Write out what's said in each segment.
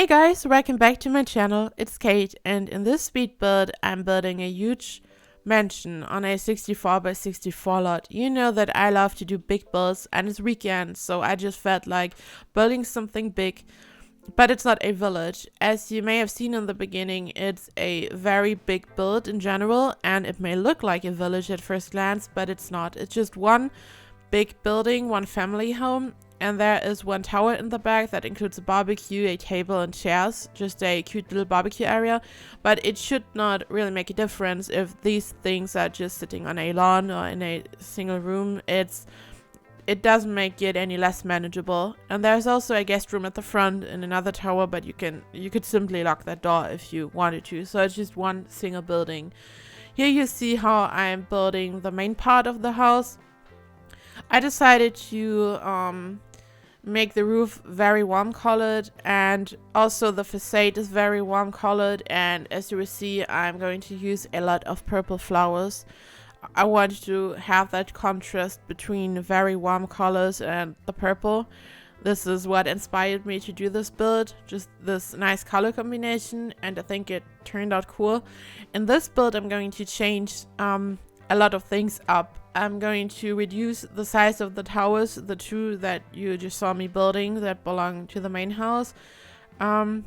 Hey guys, welcome back to my channel. It's Kate, and in this speed build I'm building a huge mansion on a 64 by 64 lot. You know that I love to do big builds and it's weekend, so I just felt like building something big, but it's not a village. As you may have seen in the beginning, it's a very big build in general, and it may look like a village at first glance, but it's not. It's just one big building, one family home, and there is one tower in the back that includes a barbecue, a table, and chairs. Just a cute little barbecue area. But it should not really make a difference if these things are just sitting on a lawn or in a single room. It doesn't make it any less manageable. And there's also a guest room at the front in another tower, but you could simply lock that door if you wanted to. So it's just one single building. Here you see how I'm building the main part of the house. I decided to make the roof very warm colored, and also the facade is very warm colored, and as you will see, I'm going to use a lot of purple flowers. I want to have that contrast between very warm colors and the purple. This is what inspired me to do this build, just this nice color combination, and I think it turned out cool. In this build I'm going to change a lot of things up. I'm going to reduce the size of the towers, the two that you just saw me building that belong to the main house. I'm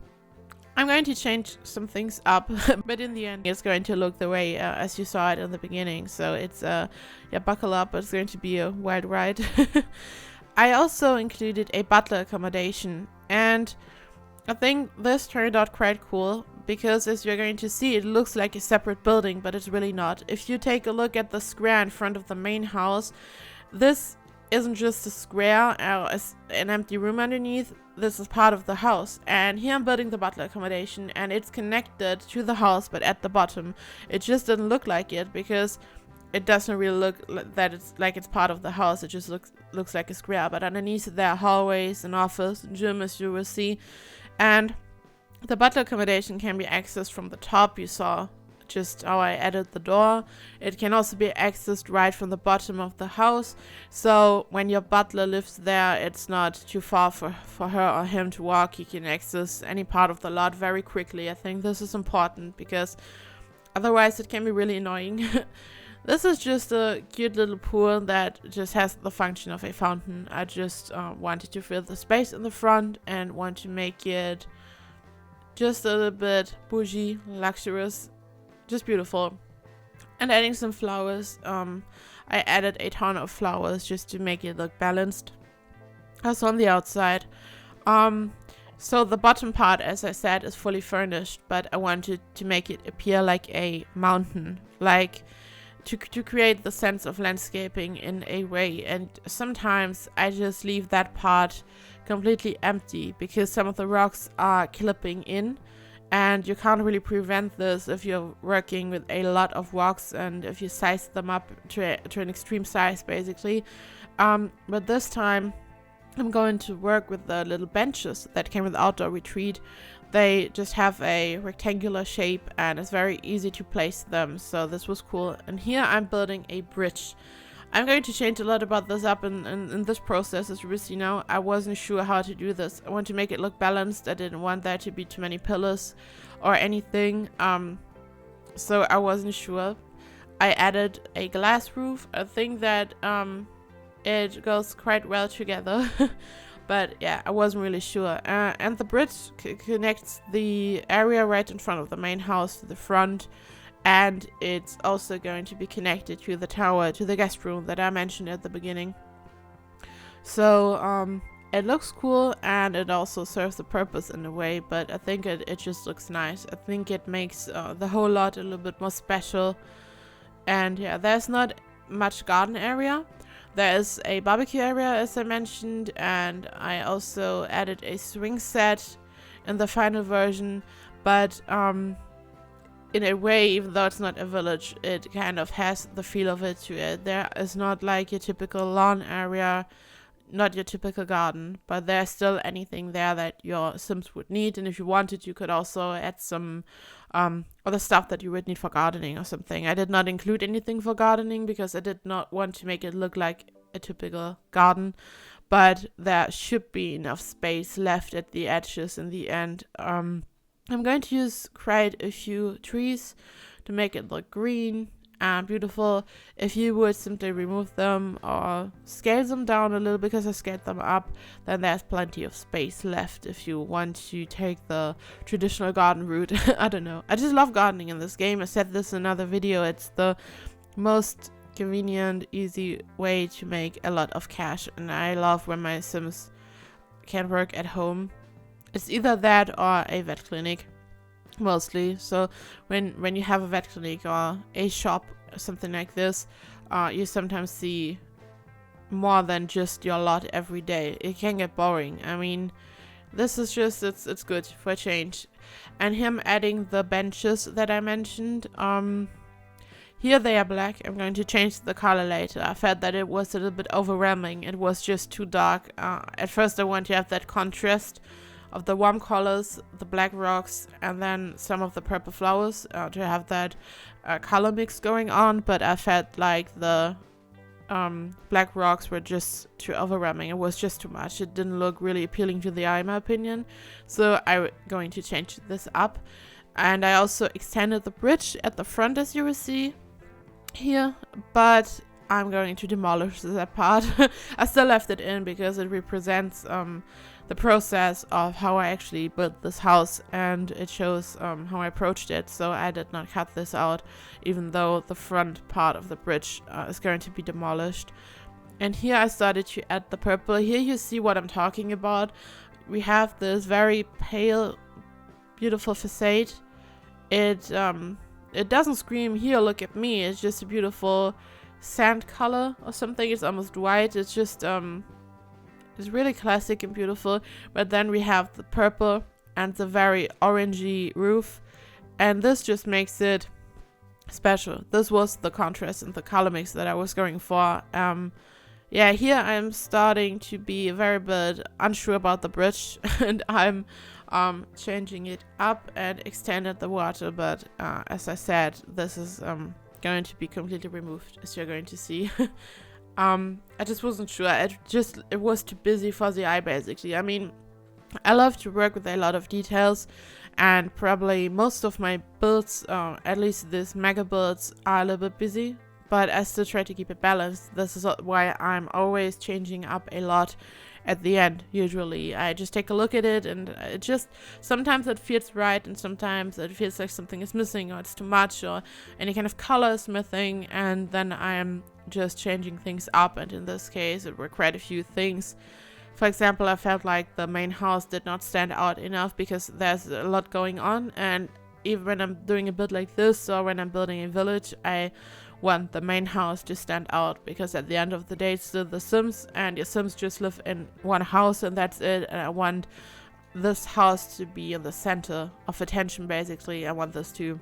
going to change some things up, but in the end it's going to look the way as you saw it in the beginning. So it's yeah, buckle up, it's going to be a wild ride. I also included a butler accommodation, and I think this turned out quite cool, because as you're going to see, it looks like a separate building, but it's really not. If you take a look at the square in front of the main house, this isn't just a square or an empty room underneath. This is part of the house, and here I'm building the butler accommodation, and it's connected to the house but at the bottom. It just doesn't look like it because it doesn't really look that it's part of the house. It just looks like a square, but underneath there are hallways, an office, gym, as you will see. And the butler accommodation can be accessed from the top. You saw just how I added the door. It can also be accessed right from the bottom of the house. So when your butler lives there, it's not too far for her or him to walk. He can access any part of the lot very quickly. I think this is important because otherwise it can be really annoying. This is just a cute little pool that just has the function of a fountain. I just wanted to fill the space in the front and want to make it just a little bit bougie, luxurious, just beautiful. And adding some flowers. I added a ton of flowers just to make it look balanced. Also on the outside. So the bottom part, as I said, is fully furnished, but I wanted to make it appear like a mountain, like to create the sense of landscaping in a way. And sometimes I just leave that part completely empty because some of the rocks are clipping in, and you can't really prevent this if you're working with a lot of rocks and if you size them up to an extreme size, basically. But this time I'm going to work with the little benches that came with Outdoor Retreat. They just have a rectangular shape and it's very easy to place them, so this was cool. And here I'm building a bridge. I'm going to change a lot about this up in this process. As you will see now, I wasn't sure how to do this. I want to make it look balanced. I didn't want there to be too many pillars or anything, so I wasn't sure. I added a glass roof. I think that it goes quite well together. But yeah, I wasn't really sure. And the bridge connects the area right in front of the main house to the front. And it's also going to be connected to the tower, to the guest room that I mentioned at the beginning. So it looks cool, and it also serves a purpose in a way. But I think it just looks nice. I think it makes the whole lot a little bit more special. And yeah, there's not much garden area. There is a barbecue area, as I mentioned, and I also added a swing set in the final version. But in a way, even though it's not a village, it kind of has the feel of it to it. There is not like your typical lawn area, not your typical garden, but there's still anything there that your Sims would need. And if you wanted, you could also add some other stuff that you would need for gardening or something. I did not include anything for gardening because I did not want to make it look like a typical garden, but there should be enough space left at the edges in the end. I'm going to use quite a few trees to make it look green and beautiful. If you would simply remove them or scale them down a little, because I scaled them up, then there's plenty of space left if you want to take the traditional garden route. I don't know. I just love gardening in this game. I said this in another video. It's the most convenient, easy way to make a lot of cash, and I love when my Sims can work at home. It's either that or a vet clinic, mostly. So when you have a vet clinic or a shop or something like this, you sometimes see more than just your lot every day. It can get boring. I mean, this is just, it's good for a change. And him adding the benches that I mentioned, here they are black. I'm going to change the color later. I felt that it was a little bit overwhelming. It was just too dark. At first I want to have that contrast of the warm colors, the black rocks, and then some of the purple flowers, to have that color mix going on. But I felt like the black rocks were just too overwhelming. It was just too much. It didn't look really appealing to the eye, in my opinion. So I'm going to change this up. And I also extended the bridge at the front, as you will see here, but I'm going to demolish that part. I still left it in because it represents the process of how I actually built this house, and it shows how I approached it. So I did not cut this out, even though the front part of the bridge is going to be demolished. And here I started to add the purple. Here you see what I'm talking about. We have this very pale, beautiful facade. It doesn't scream, here, look at me. It's just a beautiful sand color or something. It's almost white. It's just it's really classic and beautiful. But then we have the purple and the very orangey roof, and this just makes it special. This was the contrast and the color mix that I was going for. Yeah, here I'm starting to be a very bit unsure about the bridge, and I'm changing it up and extended the water, but as I said, this is going to be completely removed, as you're going to see. I just wasn't sure. It was too busy for the eye, basically. I mean, I love to work with a lot of details, and probably most of my builds, at least these mega builds, are a little bit busy, but I still try to keep it balanced. This is why I'm always changing up a lot at the end. Usually I just take a look at it, and it just, sometimes it feels right, and sometimes it feels like something is missing, or it's too much, or any kind of color is missing, and then I'm just changing things up. And in this case it were quite a few things. For example, I felt like the main house did not stand out enough because there's a lot going on, and even when I'm doing a bit like this, or when I'm building a village, I want the main house to stand out, because at the end of the day it's still the Sims, and your Sims just live in one house and that's it. And I want this house to be in the center of attention, basically. I want this to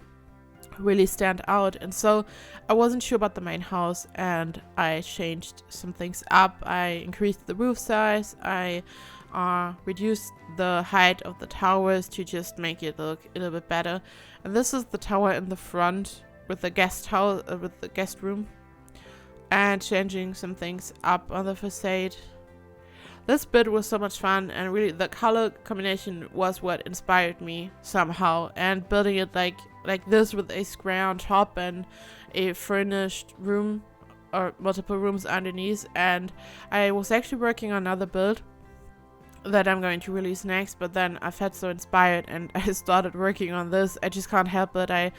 really stand out. And so I wasn't sure about the main house, and I changed some things up. I increased the roof size. I reduced the height of the towers to just make it look a little bit better. And this is the tower in the front with the guest house, with the guest room, and changing some things up on the facade. This bit was so much fun, and really the color combination was what inspired me somehow. And building it like this with a square on top and a furnished room or multiple rooms underneath. And I was actually working on another build that I'm going to release next, but then I felt so inspired and I started working on this. I just can't help it. I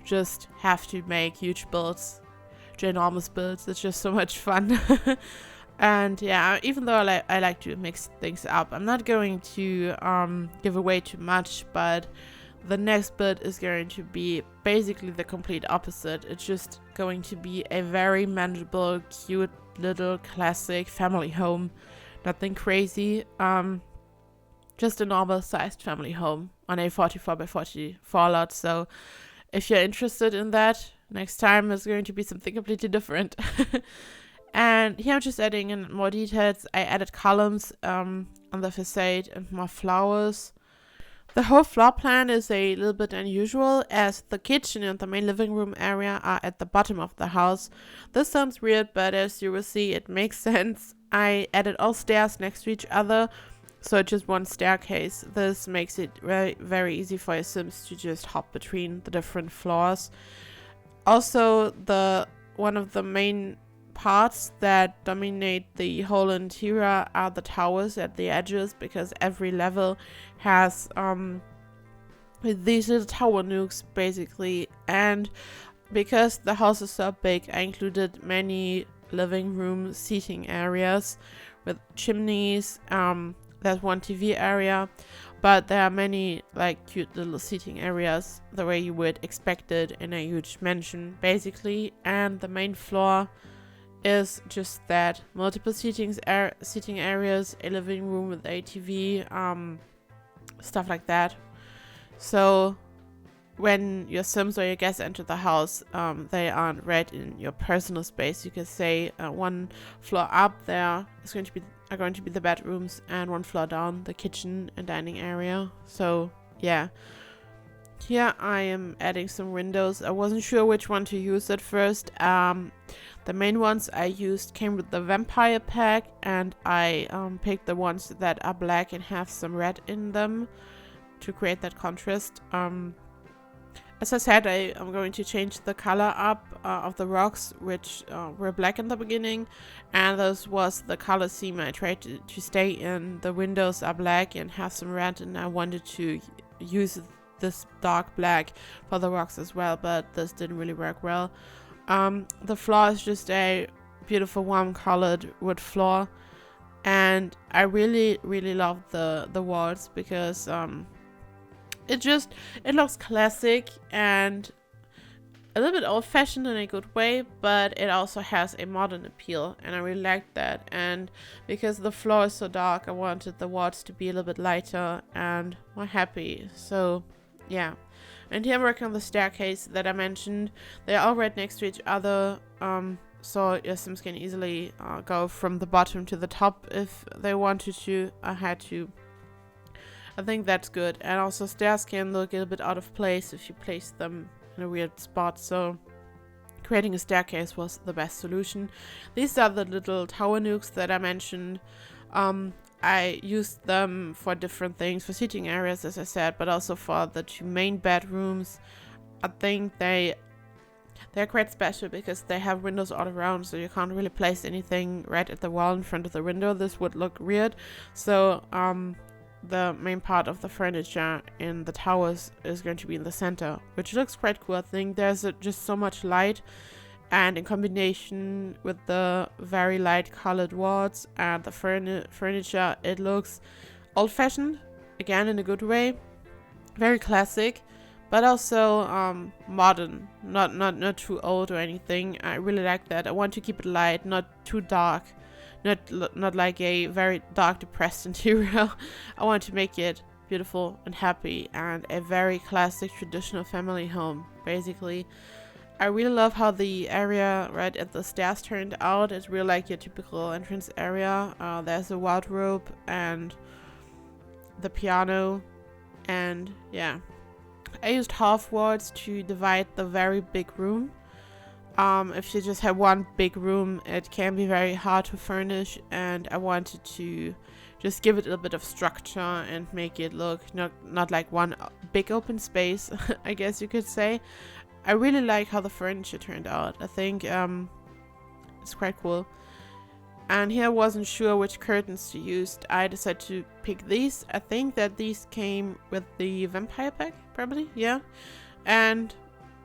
just have to make huge builds, ginormous builds. It's just so much fun. And yeah, even though I like to mix things up, I'm not going to give away too much, but the next build is going to be basically the complete opposite. It's just going to be a very manageable, cute little classic family home. Nothing crazy, just a normal sized family home on a 44x44 lot. So if you're interested in that, next time is going to be something completely different. And here I'm just adding in more details. I added columns on the facade and more flowers. The whole floor plan is a little bit unusual, as the kitchen and the main living room area are at the bottom of the house. This sounds weird, but as you will see, it makes sense. I added all stairs next to each other, so just one staircase. This makes it very, very easy for your Sims to just hop between the different floors. Also, one of the main parts that dominate the whole interior are the towers at the edges, because every level has these little tower nukes basically. And because the house is so big, I included many living room seating areas with chimneys. There's one TV area, but there are many like cute little seating areas the way you would expect it in a huge mansion basically. And the main floor is just that, multiple seating areas, a living room with a TV, stuff like that. So when your Sims or your guests enter the house, they aren't right in your personal space. You could say one floor up there is going to be the bedrooms, and one floor down the kitchen and dining area. So yeah. Here I am adding some windows. I wasn't sure which one to use at first. The main ones I used came with the vampire pack, and I picked the ones that are black and have some red in them to create that contrast. As I said, I am going to change the color up of the rocks, which were black in the beginning, and this was the color scheme I tried to stay in. The windows are black and have some red, and I wanted to use this dark black for the rocks as well, but this didn't really work well. The floor is just a beautiful warm colored wood floor, and I really love the walls, because it looks classic and a little bit old-fashioned in a good way, but it also has a modern appeal, and I really like that. And because the floor is so dark, I wanted the walls to be a little bit lighter and more happy. So yeah. And here I'm working on the staircase that I mentioned. They're all right next to each other, so your Sims can easily go from the bottom to the top if they wanted to. I think that's good. And also stairs can look a little bit out of place if you place them in a weird spot, so creating a staircase was the best solution. These are the little tower nukes that I mentioned. I used them for different things, for seating areas, as I said, but also for the two main bedrooms. I think they're quite special because they have windows all around, so you can't really place anything right at the wall in front of the window. This would look weird. So the main part of the furniture in the towers is going to be in the center, which looks quite cool. I think there's just so much light, and in combination with the very light colored walls and the furniture, it looks old-fashioned, again in a good way, very classic, but also modern, not too old or anything. I really like that. I want to keep it light, not too dark, not like a very dark, depressed interior. I want to make it beautiful and happy, and a very classic traditional family home basically. I really love how the area right at the stairs turned out. It's really like your typical entrance area. There's a wardrobe and the piano, and yeah, I used half walls to divide the very big room. If you just have one big room, it can be very hard to furnish, and I wanted to just give it a little bit of structure and make it look not like one big open space, I guess you could say. I really like how the furniture turned out. I think it's quite cool. And here I wasn't sure which curtains to use. I decided to pick these. I think that these came with the vampire pack, probably, yeah. And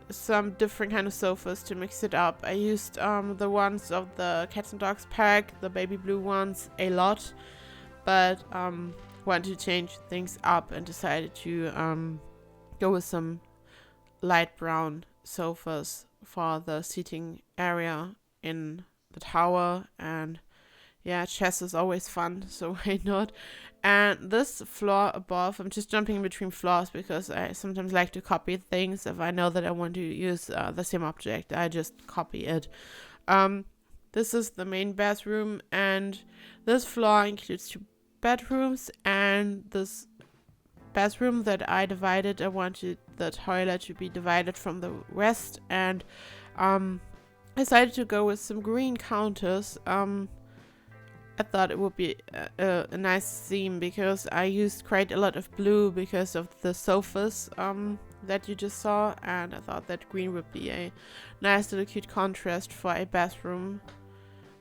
some different kind of sofas to mix it up. I used the ones of the Cats&Dogs pack, the baby blue ones, a lot. But wanted to change things up and decided to go with some light brown sofas for the seating area in the tower. And yeah, chess is always fun, so why not? And this floor above, I'm just jumping in between floors because I sometimes like to copy things. If I know that I want to use the same object, I just copy it. This is the main bathroom, and this floor includes 2 bedrooms, and this bathroom that I divided. I wanted the toilet to be divided from the rest, and decided to go with some green counters. I thought it would be a nice theme because I used quite a lot of blue because of the sofas that you just saw, and I thought that green would be a nice little cute contrast for a bathroom.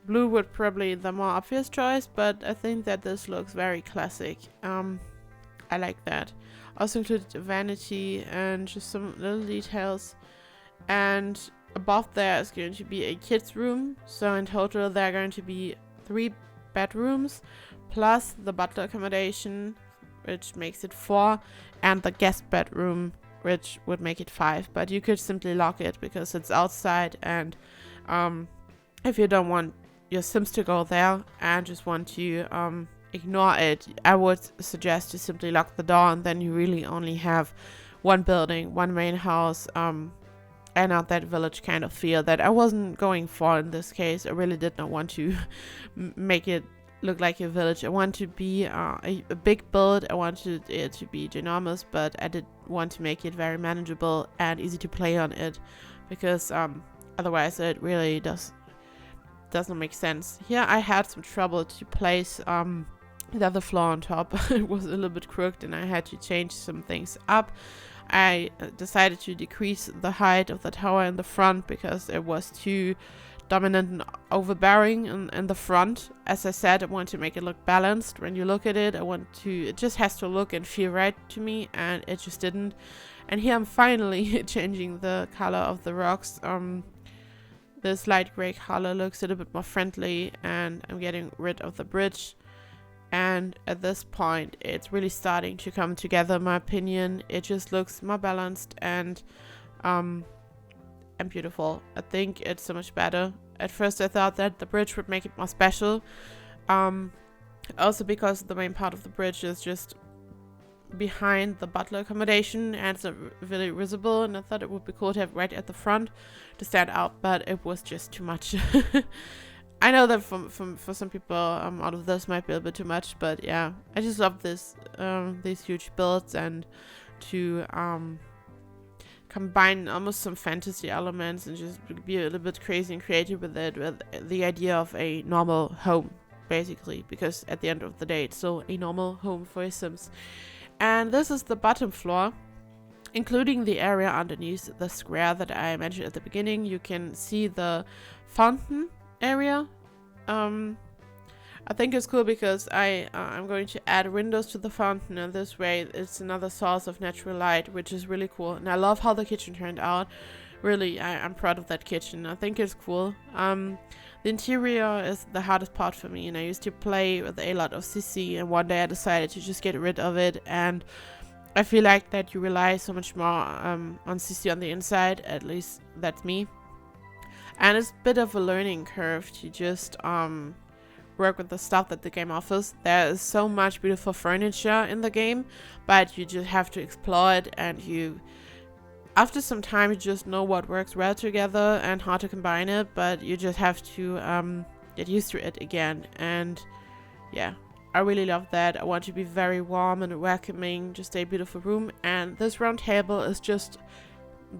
Blue would probably the more obvious choice, but I think that this looks very classic. I like that. Also included a vanity and just some little details. And above there is going to be a kids room. So in total there are going to be 3 bedrooms plus the butler accommodation, which makes it 4, and the guest bedroom, which would make it 5. But you could simply lock it because it's outside, and if you don't want your Sims to go there and just want to ignore it, I would suggest to simply lock the door, and then you really only have one building, one main house, and not that village kind of feel that I wasn't going for in this case. I really did not want to make it look like a village. I want to be a big build. I wanted it to be ginormous, but I did want to make it very manageable and easy to play on it, because otherwise it really does not make sense. Here I had some trouble to place the other floor on top. It was a little bit crooked and I had to change some things up. I decided to decrease the height of the tower in the front because it was too dominant and overbearing in the front. As I said, I want to make it look balanced. When you look at it, it just has to look and feel right to me, and it just didn't. And here I'm finally changing the color of the rocks. This light gray color looks a little bit more friendly, and I'm getting rid of the bridge. And at this point, it's really starting to come together, in my opinion. It just looks more balanced and beautiful. I think it's so much better. At first, I thought that the bridge would make it more special. Also because the main part of the bridge is just behind the butler accommodation and it's not really visible, and I thought it would be cool to have right at the front to stand out, but it was just too much. I know that for some people out of this might be a bit too much, but yeah, I just love this these huge builds, and to combine almost some fantasy elements and just be a little bit crazy and creative with it, with the idea of a normal home, basically, because at the end of the day it's still a normal home for your Sims. And this is the bottom floor, including the area underneath the square that I mentioned at the beginning. You can see the fountain area. I think it's cool because I'm going to add windows to the fountain, and this way it's another source of natural light, which is really cool. And I love how the kitchen turned out. Really, I'm proud of that kitchen. I think it's cool. The interior is the hardest part for me, and I used to play with a lot of Citiy, and one day I decided to just get rid of it, and I feel like that you rely so much more on Citiy on the inside, at least that's me. And it's a bit of a learning curve to just work with the stuff that the game offers. There is so much beautiful furniture in the game, but you just have to explore it, and after some time you just know what works well together and how to combine it, but you just have to get used to it again. And yeah, I really love that. I want to be very warm and welcoming, just a beautiful room. And this round table is just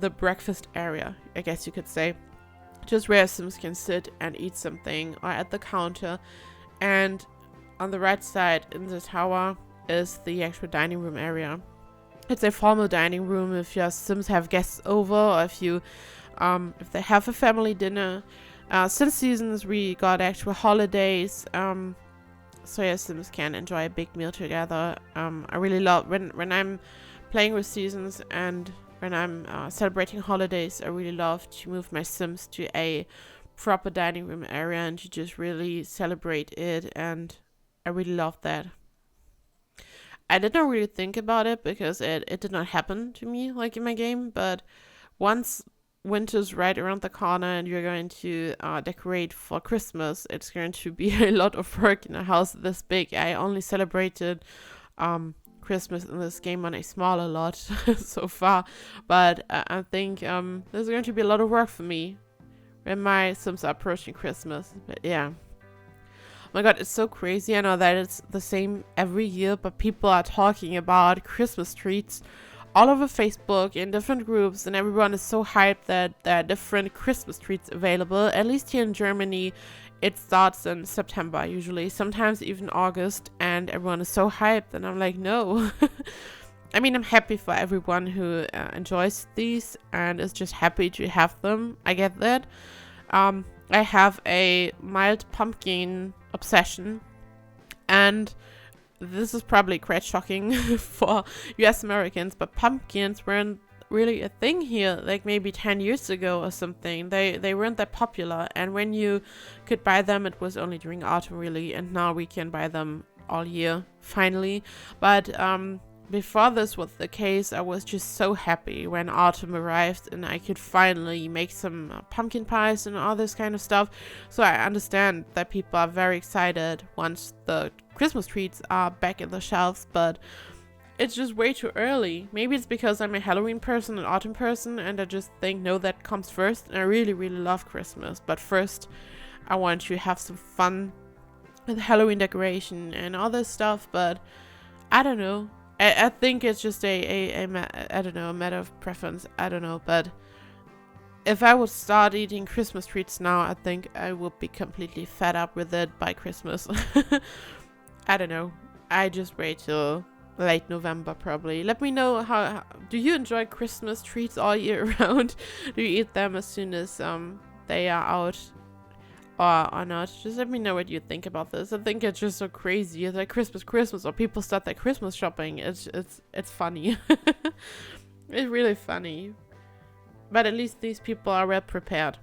the breakfast area, I guess you could say. Just where Sims can sit and eat something, or at the counter. And on the right side in the tower is the actual dining room area. It's a formal dining room if your Sims have guests over, or if they have a family dinner. Since seasons we got actual holidays, so your Sims can enjoy a big meal together. I really love when I'm playing with seasons and when I'm celebrating holidays. I really love to move my Sims to a proper dining room area and to just really celebrate it, and I really love that. I did not really think about it because it did not happen to me like in my game, but once winter's right around the corner and you're going to decorate for Christmas, it's going to be a lot of work in a house this big. I only celebrated Christmas in this game on a smaller lot so far, but I think there's going to be a lot of work for me when my Sims are approaching Christmas. But yeah. my god, it's so crazy. I know that it's the same every year, but people are talking about Christmas trees all over Facebook in different groups, and everyone is so hyped that there are different Christmas trees available. At least here in Germany, it starts in September usually, sometimes even August, and everyone is so hyped, and I'm like, no. I mean, I'm happy for everyone who enjoys these and is just happy to have them. I get that. I have a mild pumpkin obsession, and this is probably quite shocking for US Americans, but pumpkins weren't really a thing here like maybe 10 years ago or something. They weren't that popular, and when you could buy them, it was only during autumn really, and now we can buy them all year finally. But before this was the case, I was just so happy when autumn arrived and I could finally make some pumpkin pies and all this kind of stuff. So I understand that people are very excited once the Christmas trees are back in the shelves, but it's just way too early. Maybe it's because I'm a Halloween person, an autumn person, and I just think, no, that comes first. And I really, really love Christmas, but first I want to have some fun with Halloween decoration and all this stuff. But I don't know. I think it's just I don't know, a matter of preference. I don't know, but if I would start eating Christmas treats now, I think I would be completely fed up with it by Christmas. I don't know. I just wait till late November probably. Let me know how do you enjoy Christmas treats all year round? Do you eat them as soon as they are out? Or not. Just let me know what you think about this. I think it's just so crazy. It's like Christmas, or people start their Christmas shopping. It's funny. It's really funny. But at least these people are well prepared.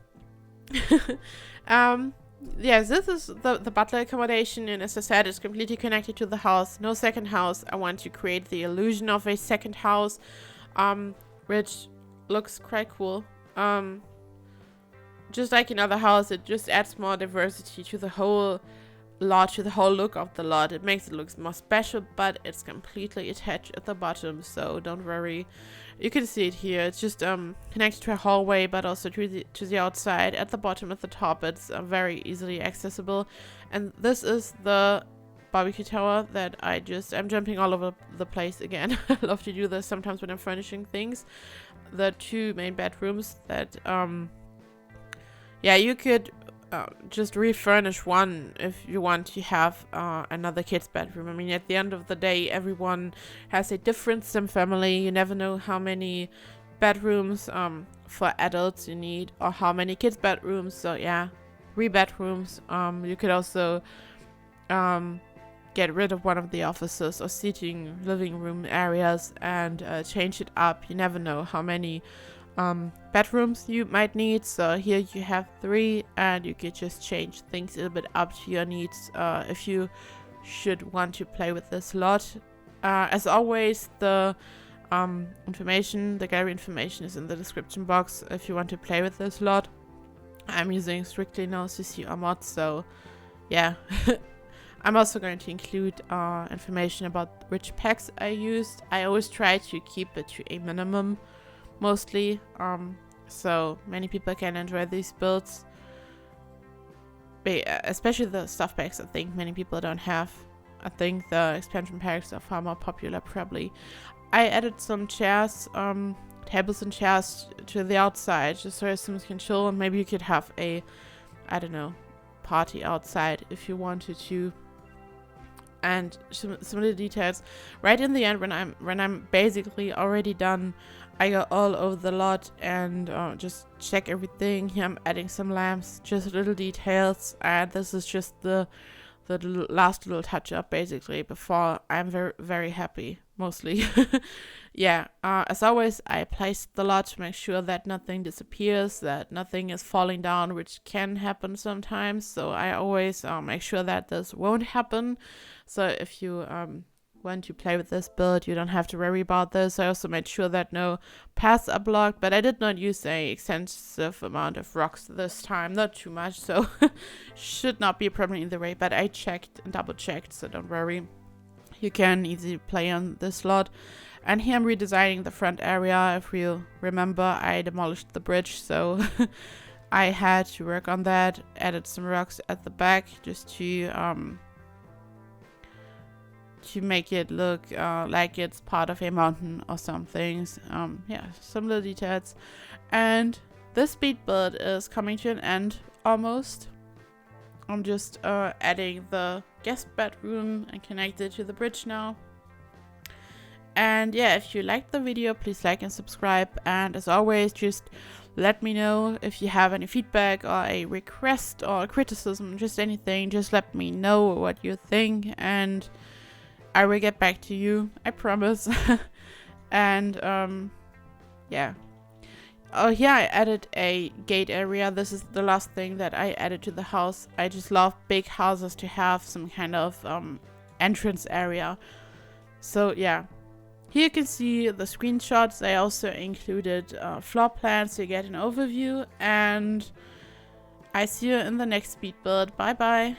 Yes, this is the butler accommodation, and as I said, it's completely connected to the house. No second house. I want to create the illusion of a second house, which looks quite cool. Just like in other houses, it just adds more diversity to the whole lot, to the whole look of the lot. It makes it look more special, but it's completely attached at the bottom, so don't worry. You can see it here. It's just connected to a hallway, but also to the outside. At the bottom, at the top, it's very easily accessible. And this is the barbecue tower that I'm jumping all over the place again. I love to do this sometimes when I'm furnishing things. The two main bedrooms that yeah, you could just refurnish one if you want to have another kid's bedroom. I mean, at the end of the day, everyone has a different sim family. You never know how many bedrooms for adults you need, or how many kids' bedrooms. So yeah, 3 bedrooms. You could also get rid of one of the offices or seating living room areas and change it up. You never know how many bedrooms you might need. So here you have 3, and you could just change things a little bit up to your needs if you should want to play with this lot. As always, the gallery information is in the description box if you want to play with this lot. I'm using strictly no CC or mods, so yeah. I'm also going to include information about which packs I used. I always try to keep it to a minimum, mostly, so many people can enjoy these builds, especially the stuff packs. I think many people don't have. I think the expansion packs are far more popular probably. I added some chairs, tables and chairs to the outside, just so students can chill, and maybe you could have a, I don't know, party outside if you wanted to. And some of the details right in the end, when I'm basically already done, I go all over the lot and just check everything. Here I'm adding some lamps, just little details, and this is just the last little touch up basically before I'm very, very happy, mostly. Yeah, as always, I placed the lot to make sure that nothing disappears, that nothing is falling down, which can happen sometimes. So I always make sure that this won't happen. So if you want to play with this build, you don't have to worry about this. I also made sure that no paths are blocked, but I did not use a extensive amount of rocks this time, not too much, so should not be a problem either way. But I checked and double checked, so don't worry. You can easily play on this lot. And here I'm redesigning the front area. If you remember, I demolished the bridge, so I had to work on that, added some rocks at the back just to make it look like it's part of a mountain or something. Yeah, some little details. And this speed build is coming to an end almost. I'm just adding the guest bedroom and connect it to the bridge now. And yeah, if you liked the video, please like and subscribe. And as always, just let me know if you have any feedback or a request or a criticism, just anything. Just let me know what you think and I will get back to you, I promise. And yeah. Oh yeah, I added a gate area. This is the last thing that I added to the house. I just love big houses to have some kind of entrance area. So yeah. Here you can see the screenshots. I also included floor plans to get an overview. And I see you in the next speed build. Bye bye.